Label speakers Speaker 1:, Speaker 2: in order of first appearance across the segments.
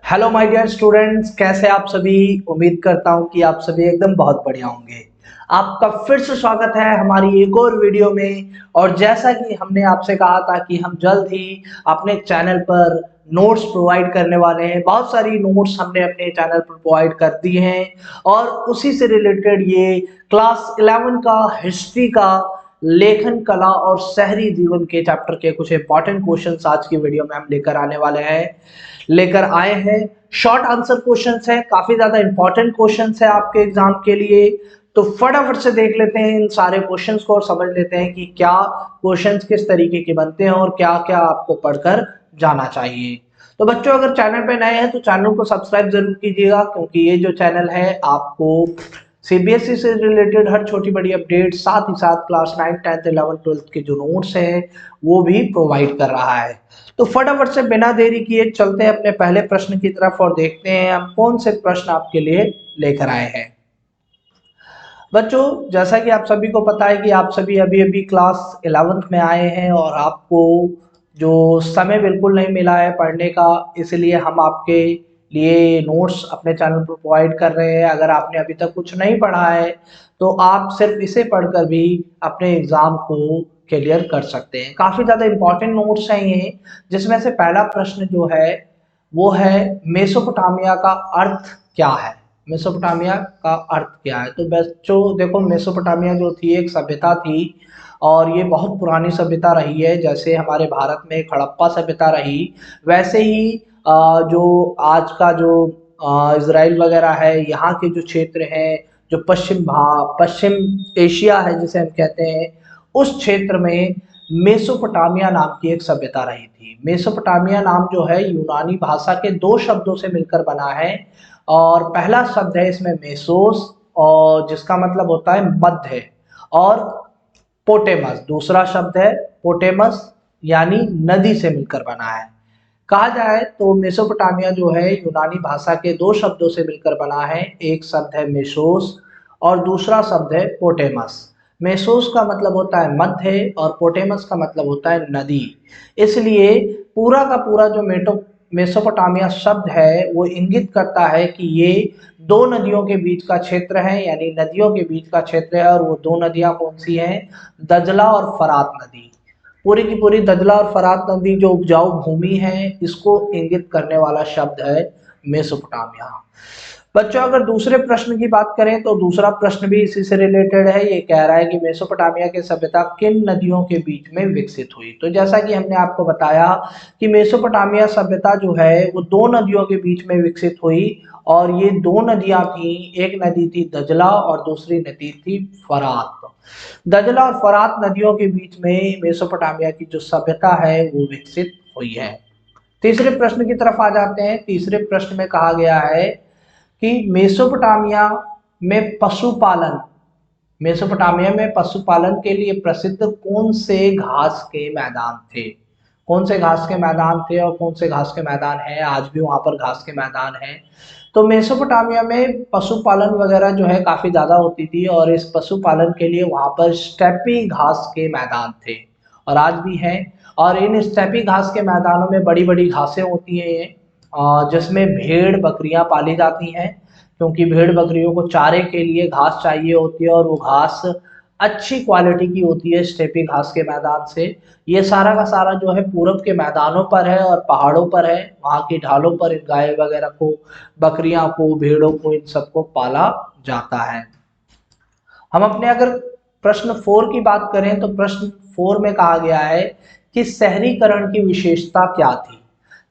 Speaker 1: Hello my dear students, कैसे आप सभी। उम्मीद करता हूं कि आप सभी एकदम बहुत बढ़िया होंगे। आपका फिर से स्वागत है हमारी एक और वीडियो में। और जैसा कि हमने आपसे कहा था कि हम जल्द ही अपने चैनल पर नोट्स प्रोवाइड करने वाले हैं। बहुत सारी नोट्स हमने अपने चैनल पर प्रोवाइड कर दी हैं और उसी से रिलेटेड ये क्लास 11 का हिस्ट्री का लेखन कला और शहरी जीवन के चैप्टर के कुछ इंपॉर्टेंट क्वेश्चंस आज की वीडियो में हम लेकर आए हैं। शॉर्ट आंसर क्वेश्चंस है, काफी ज्यादा इंपॉर्टेंट क्वेश्चंस है आपके एग्जाम के लिए। तो फटाफट से देख लेते हैं इन सारे क्वेश्चंस को और समझ लेते हैं कि क्या क्वेश्चंस किस तरीके के बनते हैं और क्या क्या आपको पढ़कर जाना चाहिए। तो बच्चों, अगर चैनल पे नए हैं तो चैनल को सब्सक्राइब जरूर कीजिएगा, क्योंकि ये जो चैनल है आपको सीबीएसई से रिलेटेड हर छोटी बड़ी अपडेट, साथ ही साथ क्लास 9, 10, 11, 12 के जो नोट्स हैं वो भी प्रोवाइड कर रहा है। तो फटाफट से बिना देरी किए चलते हैं अपने पहले प्रश्न की तरफ और देखते हैं हम कौन से प्रश्न आपके लिए लेकर आए हैं। बच्चों, जैसा कि आप सभी को पता है कि आप सभी अभी अभी क्लास 11th में आए हैं और आपको जो समय बिल्कुल नहीं मिला है पढ़ने का, इसलिए हम आपके लिए नोट्स अपने चैनल पर प्रोवाइड कर रहे हैं। अगर आपने अभी तक कुछ नहीं पढ़ा है तो आप सिर्फ इसे पढ़कर भी अपने एग्जाम को क्लियर कर सकते हैं। काफ़ी ज़्यादा इंपॉर्टेंट नोट्स हैं ये, जिसमें से पहला प्रश्न जो है वो है मेसोपोटामिया का अर्थ क्या है। मेसोपोटामिया का अर्थ क्या है? तो बच्चों देखो, मेसोपोटामिया जो थी एक सभ्यता थी और ये बहुत पुरानी सभ्यता रही है। जैसे हमारे भारत में हड़प्पा सभ्यता रही, वैसे ही जो आज का जो इजराइल वगैरह है, यहाँ के जो क्षेत्र हैं, जो पश्चिम एशिया है जिसे हम कहते हैं, उस क्षेत्र में मेसोपोटामिया नाम की एक सभ्यता रही थी। मेसोपोटामिया नाम जो है यूनानी भाषा के दो शब्दों से मिलकर बना है। और पहला शब्द है इसमें मेसोस, और जिसका मतलब होता है मध्य, और पोटेमस दूसरा शब्द है। पोटेमस यानी नदी से मिलकर बना है। कहा जाए तो मेसोपोटामिया जो है यूनानी भाषा के दो शब्दों से मिलकर बना है। एक शब्द है मेसोस और दूसरा शब्द है पोटेमस। मेसोस का मतलब होता है मध्य और पोटेमस का मतलब होता है नदी। इसलिए पूरा का पूरा जो मेसोपोटामिया शब्द है वो इंगित करता है कि ये दो नदियों के बीच का क्षेत्र है, यानी नदियों के बीच का क्षेत्र है। और वो दो नदियां कौन सी हैं? दजला और फरात नदी। पूरी की पूरी दजला और फरात नदी जो उपजाऊ भूमि है, इसको इंगित करने वाला शब्द है मेसोपोटामिया। बच्चों, अगर दूसरे प्रश्न की बात करें तो दूसरा प्रश्न भी इसी से रिलेटेड है। ये कह रहा है कि मेसोपोटामिया की सभ्यता किन नदियों के बीच में विकसित हुई। तो जैसा कि हमने आपको बताया कि मेसोपोटामिया सभ्यता जो है वो दो नदियों के बीच में विकसित हुई। और ये दो नदियां थी, एक नदी थी दजला और दूसरी नदी थी फरात। दजला और फरात नदियों के बीच में मेसोपोटामिया की जो सभ्यता है वो विकसित हुई है। तीसरे प्रश्न की तरफ आ जाते हैं। तीसरे प्रश्न में कहा गया है कि मेसोपोटामिया में पशुपालन के लिए प्रसिद्ध कौन से घास के मैदान थे। कौन से घास के मैदान थे और कौन से घास के मैदान हैं? आज भी वहां पर घास के मैदान हैं। तो मेसोपोटामिया में पशुपालन वगैरह जो है काफी ज्यादा होती थी और इस पशुपालन के लिए वहां पर स्टेपी घास के मैदान थे और आज भी हैं। और इन स्टेपी घास के मैदानों में बड़ी बड़ी घासें होती हैं ये, जिसमें भेड़ बकरियां पाली जाती हैं, क्योंकि भेड़ बकरियों को चारे के लिए घास चाहिए होती है और वो घास अच्छी क्वालिटी की होती है स्टेपी घास के मैदान से। ये सारा का सारा जो है पूरब के मैदानों पर है और पहाड़ों पर है। वहाँ की ढालों पर गाय वगैरह को, बकरियां को, भेड़ों को, इन सबको पाला जाता है। हम अपने अगर प्रश्न 4 की बात करें तो प्रश्न 4 में कहा गया है कि शहरीकरण की विशेषता क्या थी।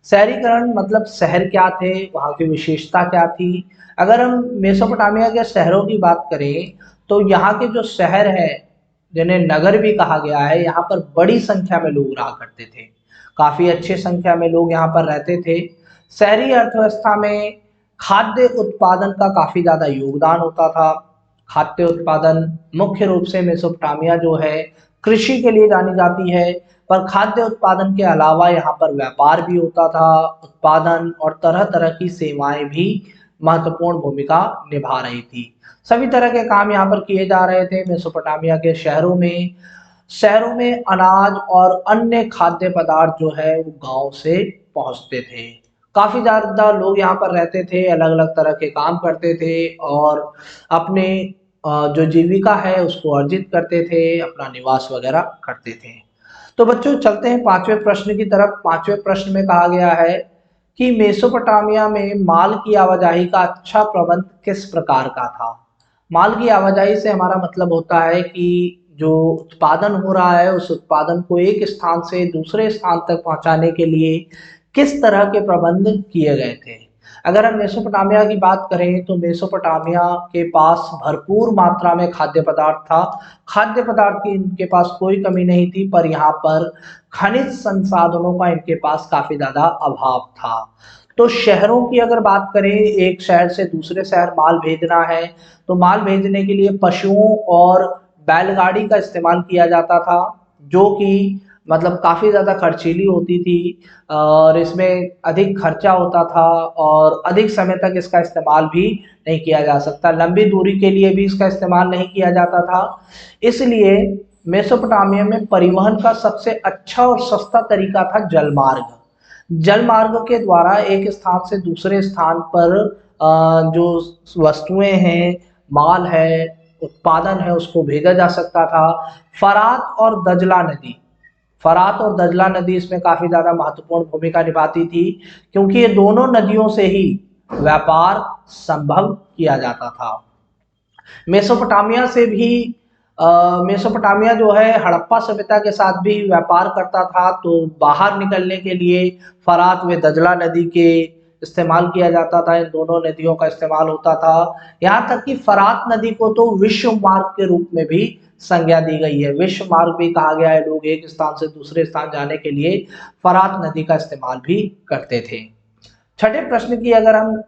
Speaker 1: शहरीकरण मतलब शहर क्या थे, वहाँ की विशेषता क्या थी। अगर हम मेसोपोटामिया के शहरों की बात करें तो यहाँ के जो शहर है, जिन्हें नगर भी कहा गया है, यहाँ पर बड़ी संख्या में लोग रहा करते थे। काफी अच्छी संख्या में लोग यहाँ पर रहते थे। शहरी अर्थव्यवस्था में खाद्य उत्पादन का काफी ज्यादा योगदान होता था। खाद्य उत्पादन मुख्य रूप से मेसोपोटामिया जो है कृषि के लिए जानी जाती है, पर खाद्य उत्पादन के अलावा यहाँ पर व्यापार भी होता था, उत्पादन और तरह तरह की सेवाएं भी महत्वपूर्ण भूमिका निभा रही थी। सभी तरह के काम यहाँ पर किए जा रहे थे मेसोपोटामिया के शहरों में। शहरों में अनाज और अन्य खाद्य पदार्थ जो है वो गांव से पहुंचते थे। काफ़ी ज़्यादा लोग यहाँ पर रहते थे, अलग-अलग तरह के काम करते थे और अपने जो जीविका है उसको अर्जित करते थे, अपना निवास वगैरह करते थे। तो बच्चों चलते हैं 5वें प्रश्न की तरफ। 5वें प्रश्न में कहा गया है कि मेसोपोटामिया में माल की आवाजाही का अच्छा प्रबंध किस प्रकार का था? माल की आवाजाही से हमारा मतलब होता है कि जो उत्पादन हो रहा है उस उत्पादन को एक स्थान से दूसरे स्थान तक पहुंचाने के लिए किस तरह के प्रबंध किए गए थे। अगर हम मेसोपोटामिया की बात करें तो मेसोपोटामिया के पास भरपूर मात्रा में खाद्य पदार्थ था। खाद्य पदार्थ की इनके पास कोई कमी नहीं थी, पर यहाँ पर खनिज संसाधनों का इनके पास काफी ज्यादा अभाव था। तो शहरों की अगर बात करें, एक शहर से दूसरे शहर माल भेजना है तो माल भेजने के लिए पशुओं और बैलगाड़ी का इस्तेमाल किया जाता था, जो कि मतलब काफ़ी ज़्यादा खर्चीली होती थी और इसमें अधिक खर्चा होता था और अधिक समय तक इसका इस्तेमाल भी नहीं किया जा सकता। लंबी दूरी के लिए भी इसका इस्तेमाल नहीं किया जाता था। इसलिए मेसोपोटामिया में परिवहन का सबसे अच्छा और सस्ता तरीका था जलमार्ग। जलमार्ग के द्वारा एक स्थान से दूसरे स्थान पर जो वस्तुएं हैं, माल है, उत्पादन है, उसको भेजा जा सकता था। फरात और दजला नदी, फरात और दजला नदी इसमें काफी ज्यादा महत्वपूर्ण भूमिका निभाती थी, क्योंकि ये दोनों नदियों से ही व्यापार संभव किया जाता था। मेसोपोटामिया से भी मेसोपोटामिया जो है हड़प्पा सभ्यता के साथ भी व्यापार करता था, तो बाहर निकलने के लिए फरात व दजला नदी के इस्तेमाल किया जाता था। इन दोनों नदियों का इस्तेमाल होता था। यहाँ तक कि फरात नदी को तो विश्व मार्ग के रूप में भी संज्ञा दी गई है। विश्व मार्ग भी कहा गया है। लोग एक स्थान से दूसरे स्थान जाने के लिए फरात नदी का इस्तेमाल भी करते थे। छठे प्रश्न की अगर हम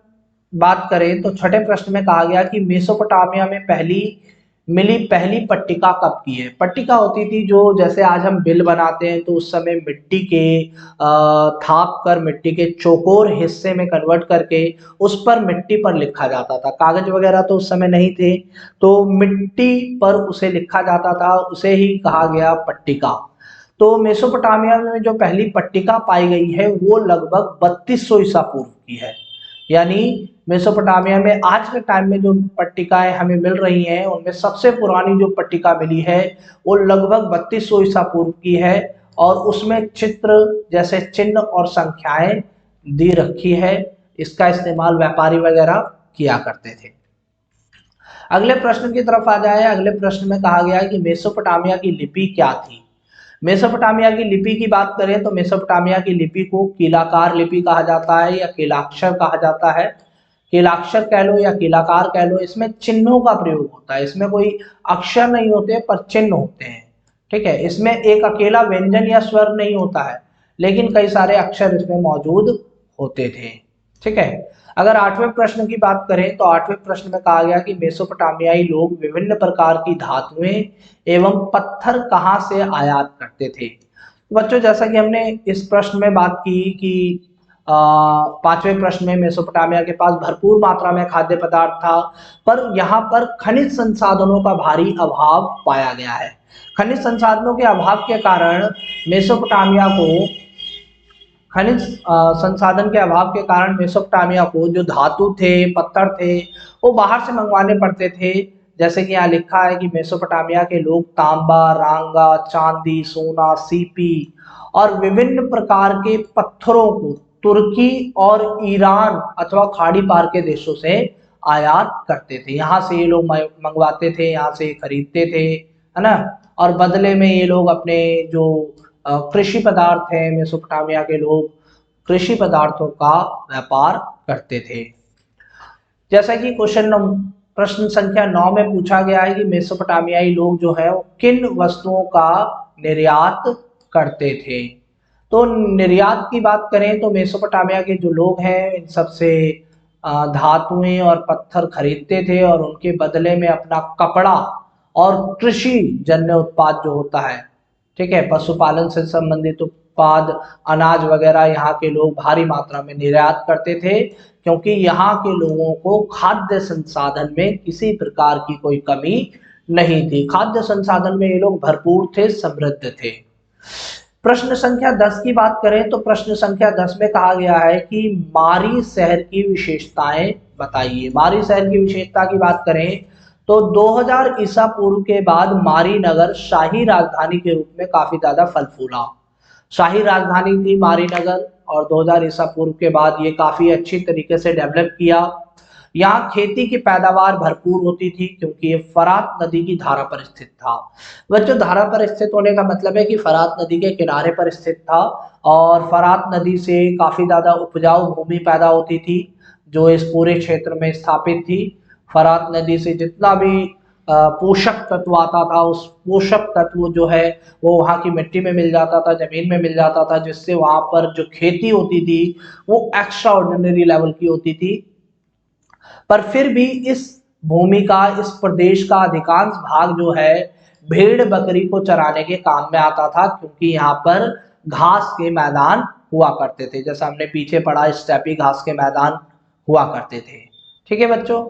Speaker 1: बात करें तो छठे प्रश्न में कहा गया कि मेसोपोटामिया में पहली पट्टिका कब की है। पट्टिका होती थी जो, जैसे आज हम बिल बनाते हैं तो उस समय मिट्टी के थाप कर मिट्टी के चौकोर हिस्से में कन्वर्ट करके उस पर मिट्टी पर लिखा जाता था। कागज वगैरह तो उस समय नहीं थे, तो मिट्टी पर उसे लिखा जाता था, उसे ही कहा गया पट्टिका। तो मेसोपोटामिया में जो पहली पट्टिका पाई गई है वो लगभग 3200 ईसा पूर्व की है। यानी मेसोपोटामिया में आज के टाइम में जो पट्टिकाएं हमें मिल रही हैं उनमें सबसे पुरानी जो पट्टिका मिली है वो लगभग 3200 ईसा पूर्व की है और उसमें चित्र जैसे चिन्ह और संख्याएं दी रखी है। इसका इस्तेमाल व्यापारी वगैरह किया करते थे। अगले प्रश्न की तरफ आ जाए। अगले प्रश्न में कहा गया है कि मेसोपोटामिया की लिपि क्या थी। मेसोपोटामिया की लिपि की बात करें तो मेसोपोटामिया की लिपि को कीलाकार लिपि कहा जाता है या कीलाक्षर कहा जाता है। कीलाक्षर कह लो या कीलाकार कह लो, इसमें चिन्हों का प्रयोग होता है। इसमें कोई अक्षर नहीं होते पर चिन्ह होते हैं। ठीक है, इसमें एक अकेला व्यंजन या स्वर नहीं होता है, लेकिन कई सारे अक्षर इसमें मौजूद होते थे। ठीक है, अगर आठवें प्रश्न की बात करें तो आठवें प्रश्न में कहा गया कि मेसोपोटामियाई लोग विभिन्न प्रकार की धातुएं एवं पत्थर कहाँ से आयात करते थे। तो बच्चों, जैसा कि हमने इस प्रश्न में बात की कि पांचवें प्रश्न में मेसोपोटामिया के पास भरपूर मात्रा में खाद्य पदार्थ था, पर यहाँ पर खनिज संसाधनों का भारी अभाव पाया गया है। खनिज संसाधनों के अभाव के कारण मेसोपोटामिया को खनिज संसाधन के अभाव के कारण मेसोपोटामिया को जो धातु थे, पत्थर थे, वो बाहर से मंगवाने पड़ते थे। जैसे कि यहाँ लिखा है कि मेसोपोटामिया के लोग तांबा, रांगा, चांदी, सोना, सीपी और विभिन्न प्रकार के पत्थरों को तुर्की और ईरान अथवा खाड़ी पार के देशों से आयात करते थे। यहाँ से ये लोग मंगवाते थे, यहाँ से खरीदते थे, है ना। और बदले में ये लोग अपने जो कृषि पदार्थ है, मेसोपोटामिया के लोग कृषि पदार्थों का व्यापार करते थे। जैसा कि प्रश्न संख्या 9 में पूछा गया है कि मेसोपोटामियाई लोग जो है वो किन वस्तुओं का निर्यात करते थे। तो निर्यात की बात करें तो मेसोपोटामिया के जो लोग हैं इन सबसे धातुएं और पत्थर खरीदते थे और उनके बदले में अपना कपड़ा और कृषि जन्य उत्पाद जो होता है, ठीक है, पशुपालन से संबंधित उत्पाद, अनाज वगैरह यहाँ के लोग भारी मात्रा में निर्यात करते थे, क्योंकि यहाँ के लोगों को खाद्य संसाधन में किसी प्रकार की कोई कमी नहीं थी। खाद्य संसाधन में ये लोग भरपूर थे, समृद्ध थे। प्रश्न संख्या 10 की बात करें तो प्रश्न संख्या 10 में कहा गया है कि मारी शहर की विशेषताएं बताइए। मारी शहर की विशेषता की बात करें तो 2000 ईसा पूर्व के बाद मारी नगर शाही राजधानी के रूप में काफी ज्यादा फल फूला। शाही राजधानी थी मारी नगर और 2000 ईसा पूर्व के बाद ये काफी अच्छी तरीके से डेवलप किया। यहाँ खेती की पैदावार भरपूर होती थी क्योंकि ये फरात नदी की धारा पर स्थित था। बच्चों, धारा पर स्थित होने का मतलब है कि फरात नदी के किनारे पर स्थित था और फरात नदी से काफी ज्यादा उपजाऊ भूमि पैदा होती थी जो इस पूरे क्षेत्र में स्थापित थी। फरात नदी से जितना भी पोषक तत्व आता था उस पोषक तत्व जो है वो वहाँ की मिट्टी में मिल जाता था, जमीन में मिल जाता था, जिससे वहां पर जो खेती होती थी वो एक्स्ट्रा ऑर्डिनरी लेवल की होती थी। पर फिर भी इस भूमि का, इस प्रदेश का अधिकांश भाग जो है भेड़ बकरी को चराने के काम में आता था क्योंकि यहाँ पर घास के मैदान हुआ करते थे। जैसा हमने पीछे पढ़ा, स्टेपी घास के मैदान हुआ करते थे। ठीक है बच्चों,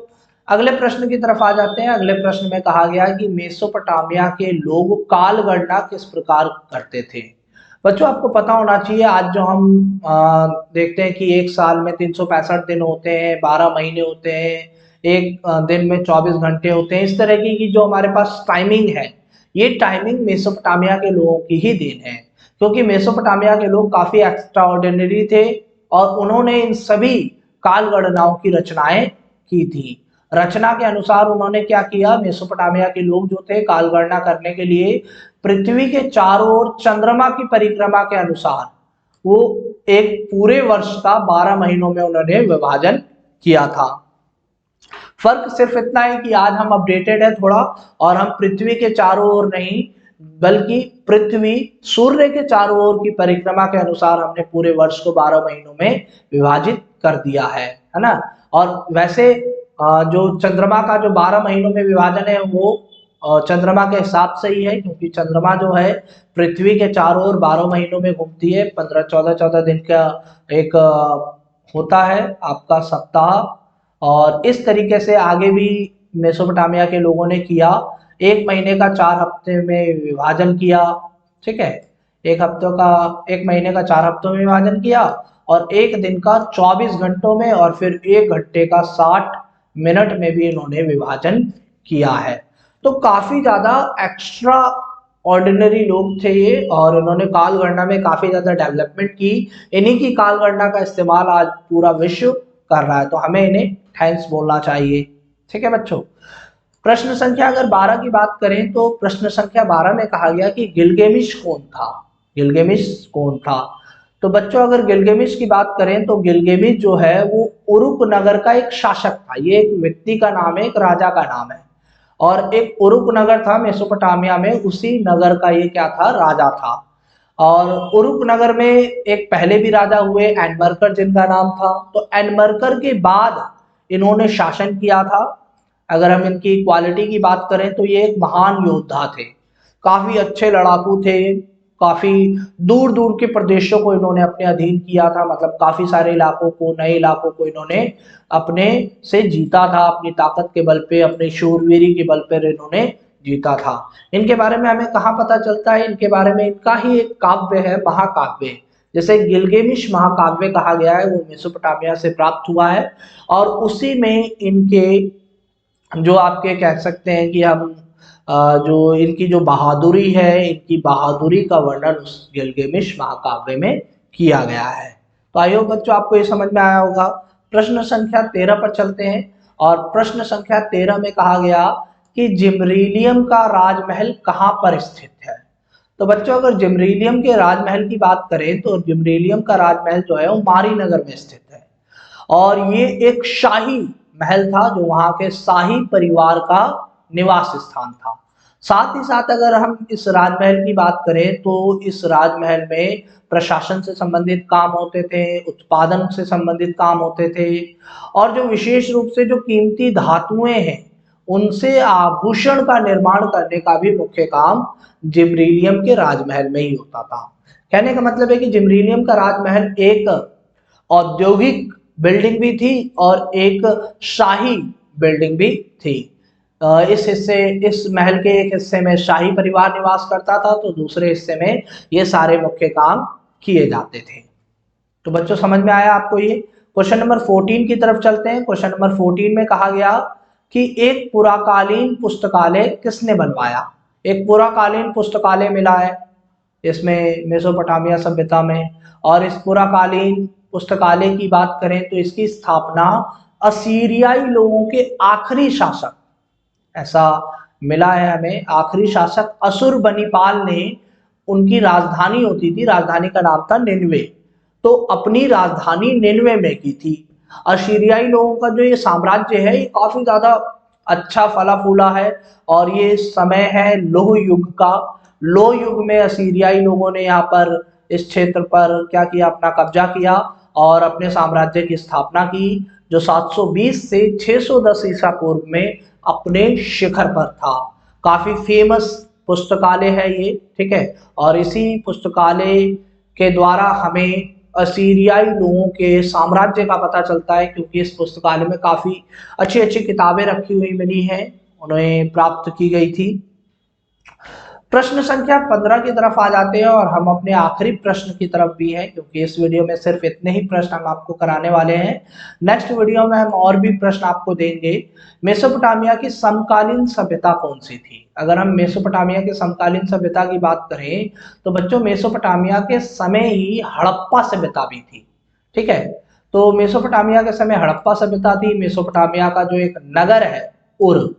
Speaker 1: अगले प्रश्न की तरफ आ जाते हैं। अगले प्रश्न में कहा गया कि मेसोपोटामिया के लोग काल गणना किस प्रकार करते थे। बच्चों, आपको पता होना चाहिए, आज जो हम देखते हैं कि एक साल में 365 दिन होते हैं, 12 महीने होते हैं, एक दिन में 24 घंटे होते हैं, इस तरह की जो हमारे पास टाइमिंग है, ये टाइमिंग मेसोपोटामिया के लोगों की ही देन है क्योंकि मेसोपोटामिया के लोग काफी एक्स्ट्रा ऑर्डिनरी थे और उन्होंने इन सभी काल गणनाओं की रचनाएं की थी। रचना के अनुसार उन्होंने क्या किया, मेसोपोटामिया के लोग जो थे काल गणना करने के लिए पृथ्वी के चारों ओर चंद्रमा की परिक्रमा के अनुसार वो एक पूरे वर्ष का 12 महीनों में उन्होंने विभाजन किया था। फर्क सिर्फ इतना है कि आज हम अपडेटेड है थोड़ा और हम पृथ्वी के चारों ओर नहीं बल्कि पृथ्वी सूर्य के चारों ओर की परिक्रमा के अनुसार हमने पूरे वर्ष को 12 महीनों में विभाजित कर दिया है ना। और वैसे जो चंद्रमा का जो 12 महीनों में विभाजन है वो चंद्रमा के हिसाब से ही है क्योंकि चंद्रमा जो है पृथ्वी के चारों ओर 12 महीनों में घूमती है। 15-14 दिन का एक होता है आपका सप्ताह। और इस तरीके से आगे भी मेसोपोटामिया के लोगों ने किया। एक महीने का 4 हफ्ते में विभाजन किया। ठीक है, एक महीने का 4 हफ्तों में विभाजन किया और एक दिन का 24 घंटों में और फिर एक घंटे का 60 मिनट में भी इन्होंने विभाजन किया है। तो काफी ज्यादा एक्स्ट्रा ऑर्डिनरी लोग थे ये और इन्होंने काल गणना में काफी ज्यादा डेवलपमेंट की। इन्हीं की काल गणना का इस्तेमाल आज पूरा विश्व कर रहा है, तो हमें इन्हें थैंक्स बोलना चाहिए। ठीक है बच्चों, प्रश्न संख्या अगर 12 की बात करें तो प्रश्न संख्या 12 में कहा गया कि गिलगेमिश कौन था। गिलगेमिश कौन था? तो बच्चों, अगर गिलगेमिश की बात करें तो गिलगेमिश जो है वो उरुक नगर का एक शासक था। ये एक व्यक्ति का नाम है, एक राजा का नाम है और एक उरुक नगर था मेसोपोटामिया में, उसी नगर का ये क्या था, राजा था। और उरुक नगर में एक पहले भी राजा हुए एनमरकर जिनका नाम था। तो एनमरकर के बाद इन्होंने शासन किया था। अगर हम इनकी क्वालिटी की बात करें तो ये एक महान योद्धा थे, काफी अच्छे लड़ाकू थे, काफी दूर दूर के प्रदेशों को इन्होंने अपने अधीन किया था। मतलब काफी सारे इलाकों को, नए इलाकों को इन्होंने अपने से जीता था, अपनी ताकत के बल पे, अपनी शूरवीरी के बल पर इन्होंने जीता था। इनके बारे में हमें कहाँ पता चलता है? इनके बारे में इनका ही एक काव्य है, महाकाव्य, जैसे गिलगेमिश महाकाव्य कहा गया है, वो मेसोपोटामिया से प्राप्त हुआ है। और उसी में इनके जो आपके कह सकते हैं कि हम जो इनकी जो बहादुरी है, इनकी बहादुरी का वर्णन उस गिलगेमिश महाकाव्य में किया गया है। तो आई होप बच्चों आपको ये समझ में आया होगा। प्रश्न संख्या 13 पर चलते हैं और प्रश्न संख्या 13 में कहा गया कि जिब्रीलियम का राजमहल कहाँ पर स्थित है। तो बच्चों, अगर जिब्रीलियम के राजमहल की बात करें तो जिब्रीलियम का राजमहल जो है वो मारी नगर में स्थित है और ये एक शाही महल था जो वहां के शाही परिवार का निवास स्थान था। साथ ही साथ अगर हम इस राजमहल की बात करें तो इस राजमहल में प्रशासन से संबंधित काम होते थे, उत्पादन से संबंधित काम होते थे और जो विशेष रूप से जो कीमती धातुएं हैं उनसे आभूषण का निर्माण करने का भी मुख्य काम जिब्रीलियम के राजमहल में ही होता था। कहने का मतलब है कि जिब्रीलियम का राजमहल एक औद्योगिक बिल्डिंग भी थी और एक शाही बिल्डिंग भी थी। इस महल के एक हिस्से में शाही परिवार निवास करता था, तो दूसरे हिस्से में ये सारे मुख्य काम किए जाते थे। तो बच्चों समझ में आया आपको ये। क्वेश्चन नंबर 14 की तरफ चलते हैं। क्वेश्चन नंबर 14 में कहा गया कि एक पुराकालीन पुस्तकालय किसने बनवाया। एक पुराकालीन पुस्तकालय मिला है इसमें मेसोपोटामिया सभ्यता में, और इस पुराकालीन पुस्तकालय की बात करें तो इसकी स्थापना असीरियाई लोगों के आखिरी शासक, ऐसा मिला है हमें, आखिरी शासक असुरबनीपाल ने, उनकी राजधानी होती थी, राजधानी का नाम था निन्वे, तो अपनी राजधानी निन्वे में की थी। असीरियाई लोगों का जो ये साम्राज्य है ये काफी ज्यादा अच्छा फला फूला है, और ये समय है लोह युग का। लोह युग में असीरियाई लोगों ने यहाँ पर इस क्षेत्र पर क्या किया, अपना कब्जा किया और अपने साम्राज्य की स्थापना की, जो 720 से 610 ईसा पूर्व में अपने शिखर पर था। काफी फेमस पुस्तकालय है ये, ठीक है। और इसी पुस्तकालय के द्वारा हमें असीरियाई लोगों के साम्राज्य का पता चलता है, क्योंकि इस पुस्तकालय में काफी अच्छी अच्छी किताबें रखी हुई मिली हैं, उन्हें प्राप्त की गई थी। प्रश्न संख्या 15 की तरफ आ जाते हैं और हम अपने आखिरी प्रश्न की तरफ भी हैं, क्योंकि इस वीडियो में सिर्फ इतने ही प्रश्न हम आपको कराने वाले हैं। नेक्स्ट वीडियो में हम और भी प्रश्न आपको देंगे। मेसोपोटामिया की समकालीन सभ्यता कौन सी थी। अगर हम मेसोपोटामिया की समकालीन सभ्यता की बात करें तो बच्चों मेसोपोटामिया के समय ही हड़प्पा सभ्यता भी थी, ठीक है। तो मेसोपोटामिया के समय हड़प्पा सभ्यता थी। मेसोपोटामिया का जो एक नगर है उर,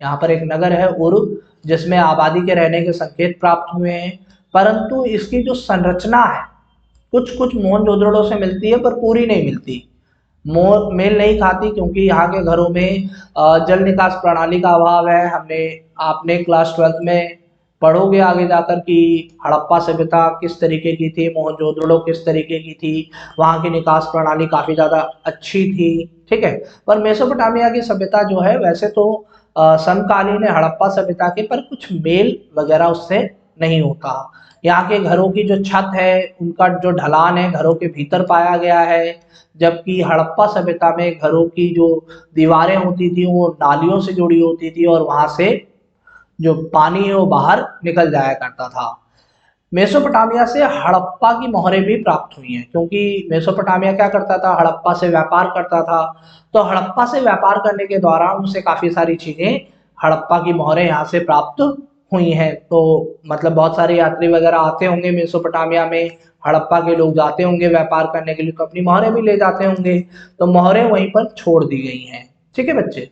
Speaker 1: यहाँ पर एक नगर है उर, जिसमें आबादी के रहने के संकेत प्राप्त हुए हैं, परंतु इसकी जो संरचना है कुछ कुछ मोहनजोदड़ो से मिलती है पर पूरी नहीं मिलती, मेल नहीं खाती, क्योंकि यहाँ के घरों में जल निकास प्रणाली का अभाव है। आपने क्लास 12th में पढ़ोगे आगे जाकर कि हड़प्पा सभ्यता किस तरीके की थी, मोहनजोदड़ो किस तरीके की थी, वहाँ की निकास प्रणाली काफी ज्यादा अच्छी थी, ठीक है। पर मेसोपोटामिया की सभ्यता जो है वैसे तो समकालीन है हड़प्पा सभ्यता के, पर कुछ मेल वगैरह उससे नहीं होता। यहाँ के घरों की जो छत है उनका जो ढलान है घरों के भीतर पाया गया है, जबकि हड़प्पा सभ्यता में घरों की जो दीवारें होती थी वो नालियों से जुड़ी होती थी और वहां से जो पानी है वो बाहर निकल जाया करता था। मेसोपोटामिया से हड़प्पा की मोहरें भी प्राप्त हुई हैं, क्योंकि मेसोपोटामिया क्या करता था, हड़प्पा से व्यापार करता था, तो हड़प्पा से व्यापार करने के दौरान उसे काफी सारी चीजें, हड़प्पा की मोहरें यहाँ से प्राप्त हुई हैं। तो मतलब बहुत सारे यात्री वगैरह आते होंगे मेसोपोटामिया में, हड़प्पा के लोग जाते होंगे व्यापार करने के लिए, तो अपनी मोहरें भी ले जाते होंगे, तो मोहरें वहीं पर छोड़ दी गई हैं, ठीक है बच्चे।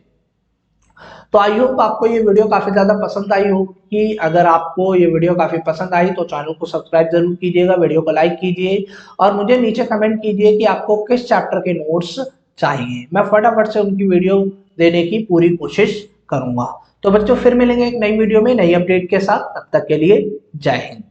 Speaker 1: तो आई होप आपको ये वीडियो काफी ज्यादा पसंद आई होगी। अगर आपको ये वीडियो काफी पसंद आई तो चैनल को सब्सक्राइब जरूर कीजिएगा, वीडियो को लाइक कीजिए और मुझे नीचे कमेंट कीजिए कि आपको किस चैप्टर के नोट्स चाहिए, मैं फटाफट से उनकी वीडियो देने की पूरी कोशिश करूंगा। तो बच्चों फिर मिलेंगे एक नई वीडियो में नई अपडेट के साथ, तब तक के लिए जय हिंद।